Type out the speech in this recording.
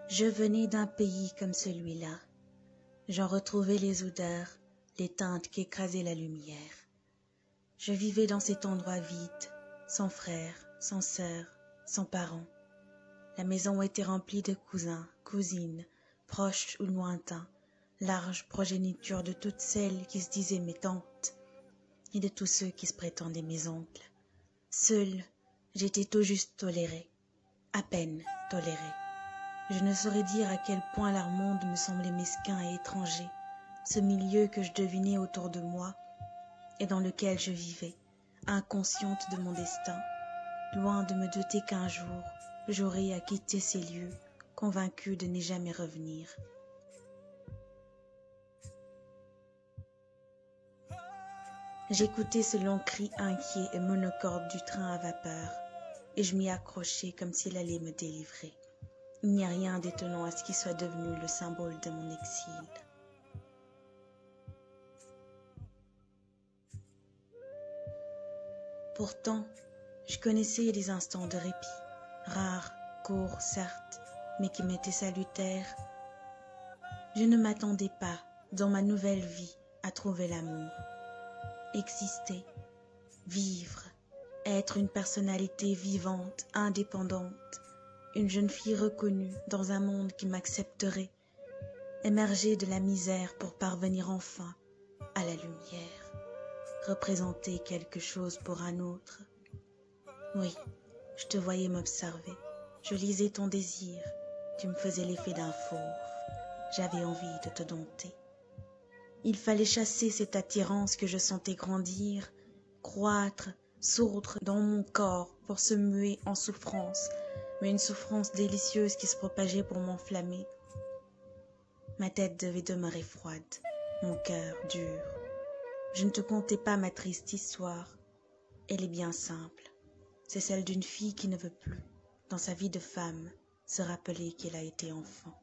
Je venais d'un pays comme celui-là. J'en retrouvais les odeurs, les teintes qui écrasaient la lumière. Je vivais dans cet endroit vide, sans frères, sans sœurs, sans parents. La maison était remplie de cousins, cousines, proches ou lointains, large progéniture de toutes celles qui se disaient mes tantes, et de tous ceux qui se prétendaient mes oncles. Seule, j'étais tout juste tolérée, à peine tolérée. Je ne saurais dire à quel point leur monde me semblait mesquin et étranger, ce milieu que je devinais autour de moi et dans lequel je vivais, inconsciente de mon destin, loin de me douter qu'un jour, j'aurais à quitter ces lieux, convaincue de n'y jamais revenir. J'écoutais ce long cri inquiet et monocorde du train à vapeur, et je m'y accrochais comme s'il allait me délivrer. Il n'y a rien d'étonnant à ce qu'il soit devenu le symbole de mon exil. Pourtant, je connaissais les instants de répit, rares, courts certes, mais qui m'étaient salutaires. Je ne m'attendais pas, dans ma nouvelle vie, à trouver l'amour. Exister, vivre, être une personnalité vivante, indépendante, une jeune fille reconnue dans un monde qui m'accepterait, émerger de la misère pour parvenir enfin à la lumière, représenter quelque chose pour un autre. Oui, je te voyais m'observer, je lisais ton désir, tu me faisais l'effet d'un fauve, j'avais envie de te dompter. Il fallait chasser cette attirance que je sentais grandir, croître, sourdre dans mon corps pour se muer en souffrance, mais une souffrance délicieuse qui se propageait pour m'enflammer. Ma tête devait demeurer froide, mon cœur dur. Je ne te contais pas ma triste histoire. Elle est bien simple. C'est celle d'une fille qui ne veut plus, dans sa vie de femme, se rappeler qu'elle a été enfant.